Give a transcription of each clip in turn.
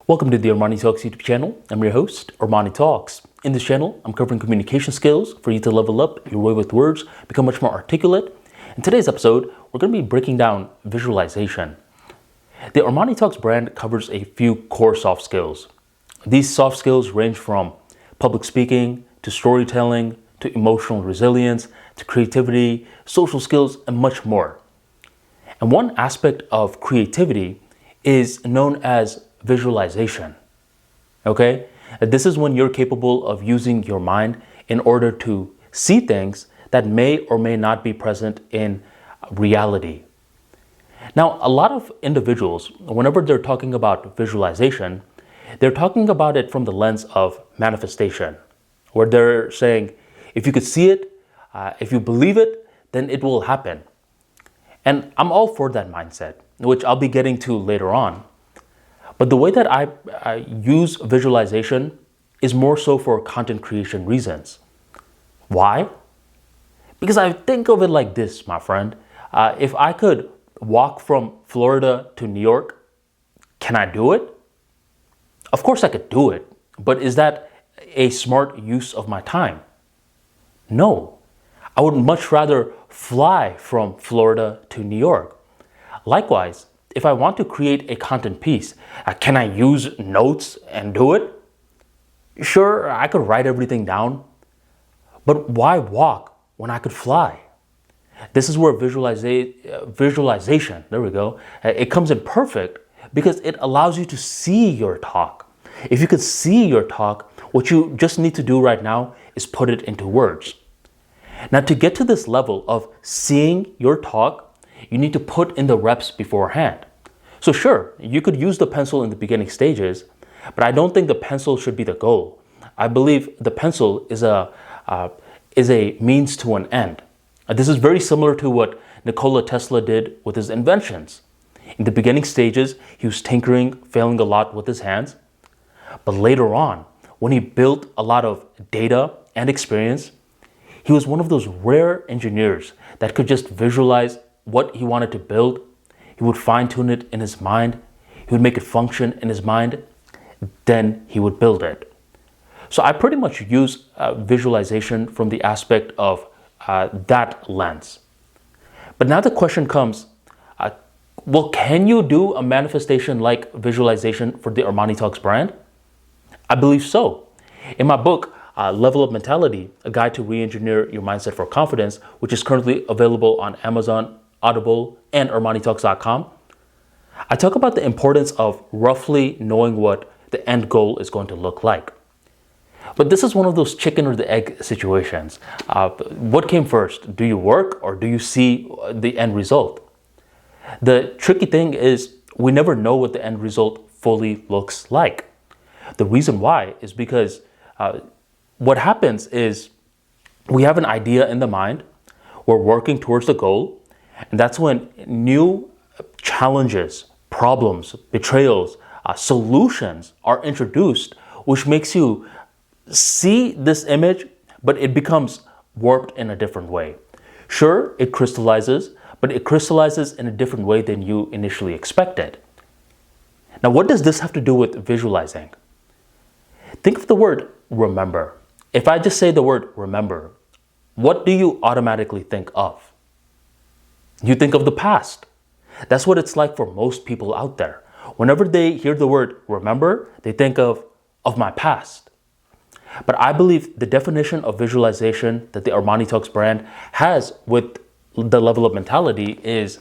Welcome to the ArmaniTalks YouTube channel. I'm your host, ArmaniTalks. In this channel, I'm covering communication skills for you to level up your way with words, become much more articulate. In today's episode, we're going to be breaking down visualization. The ArmaniTalks brand covers a few core soft skills. These soft skills range from public speaking, to storytelling, to emotional resilience, to creativity, social skills, and much more. And one aspect of creativity is known as visualization. Okay? This is when you're capable of using your mind in order to see things that may or may not be present in reality. Now, a lot of individuals, whenever they're talking about visualization, they're talking about it from the lens of manifestation, where they're saying, if you could see it, if you believe it, then it will happen. And I'm all for that mindset, which I'll be getting to later on. But the way that I use visualization is more so for content creation reasons. Why? Because I think of it like this, my friend. If I could walk from Florida to New York, can I do it? Of course I could do it, but is that a smart use of my time? No. I would much rather fly from Florida to New York. Likewise, if I want to create a content piece, can I use notes and do it? Sure, I could write everything down, but why walk when I could fly? This is where visualization, there we go, it comes in perfect because it allows you to see your talk. If you could see your talk, what you just need to do right now is put it into words. Now, to get to this level of seeing your talk, you need to put in the reps beforehand. So sure, you could use the pencil in the beginning stages, but I don't think the pencil should be the goal. I believe the pencil is a means to an end. This is very similar to what Nikola Tesla did with his inventions. In the beginning stages, he was tinkering, failing a lot with his hands. But later on, when he built a lot of data and experience, he was one of those rare engineers that could just visualize what he wanted to build. He would fine-tune it in his mind. He would make it function in his mind. Then he would build it. So I pretty much use visualization from the aspect of that lens. But now the question comes, well, can you do a manifestation like visualization for the ArmaniTalks brand? I believe so. In my book, Level Up Mentality, a guide to re-engineer your mindset for confidence, which is currently available on Amazon, Audible, and ArmaniTalks.com, I talk about the importance of roughly knowing what the end goal is going to look like. But this is one of those chicken or the egg situations. What came first? Do you work or do you see the end result? The tricky thing is we never know what the end result fully looks like. The reason why is because what happens is we have an idea in the mind, we're working towards the goal, and that's when new challenges, problems, betrayals, solutions are introduced, which makes you see this image, but it becomes warped in a different way. Sure, it crystallizes, but it crystallizes in a different way than you initially expected. Now, what does this have to do with visualizing? Think of the word remember. If I just say the word remember, what do you automatically think of? You think of the past. That's what it's like for most people out there. Whenever they hear the word remember, they think of my past. But I believe the definition of visualization that the ArmaniTalks brand has with the Level Up Mentality is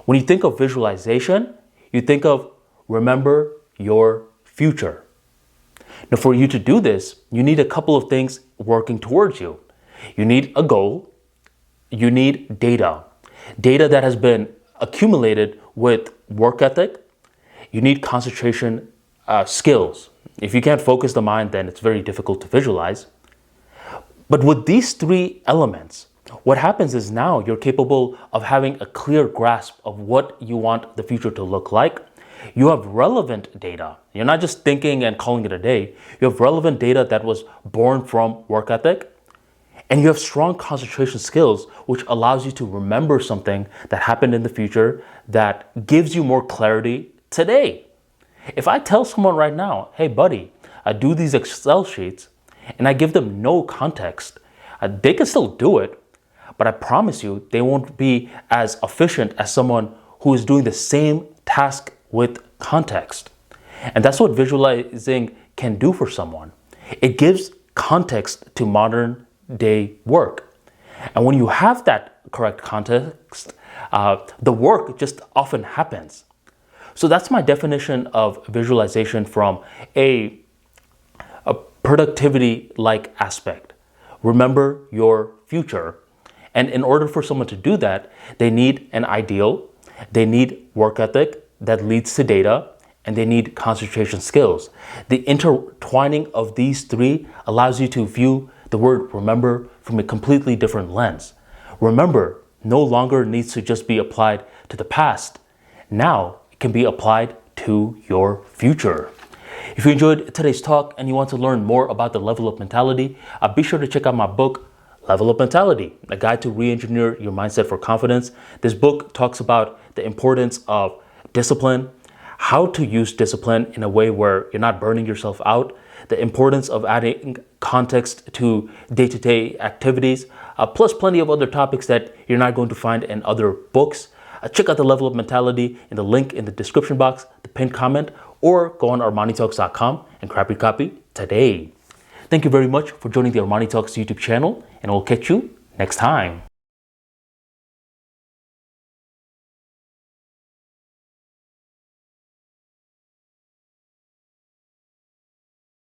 when you think of visualization, you think of remember your future. Now, for you to do this, you need a couple of things working towards you. You need a goal. You need data. Data that has been accumulated with work ethic. You need concentration skills. If you can't focus the mind, then it's very difficult to visualize. But with these three elements, what happens is now you're capable of having a clear grasp of what you want the future to look like. You have relevant data. You're not just thinking and calling it a day. You have relevant data that was born from work ethic. And you have strong concentration skills, which allows you to remember something that happened in the future that gives you more clarity today. If I tell someone right now, hey buddy, I do these Excel sheets, and I give them no context, they can still do it, but I promise you they won't be as efficient as someone who is doing the same task with context. And that's what visualizing can do for someone. It gives context to modern day work. And when you have that correct context, the work just often happens. So that's my definition of visualization from a productivity-like aspect. Remember your future. And in order for someone to do that, they need an ideal, they need work ethic that leads to data, and they need concentration skills. The intertwining of these three allows you to view the word remember from a completely different lens. Remember no longer needs to just be applied to the past. Now it can be applied to your future. If you enjoyed today's talk and you want to learn more about the Level Up Mentality, be sure to check out my book, Level Up Mentality, a guide to re-engineer your mindset for confidence. This book talks about the importance of discipline, how to use discipline in a way where you're not burning yourself out, the importance of adding context to day-to-day activities, plus plenty of other topics that you're not going to find in other books. Check out the Level Up Mentality in the link in the description box, the pinned comment, or go on ArmaniTalks.com and grab your copy today. Thank you very much for joining the ArmaniTalks YouTube channel, and I'll catch you next time.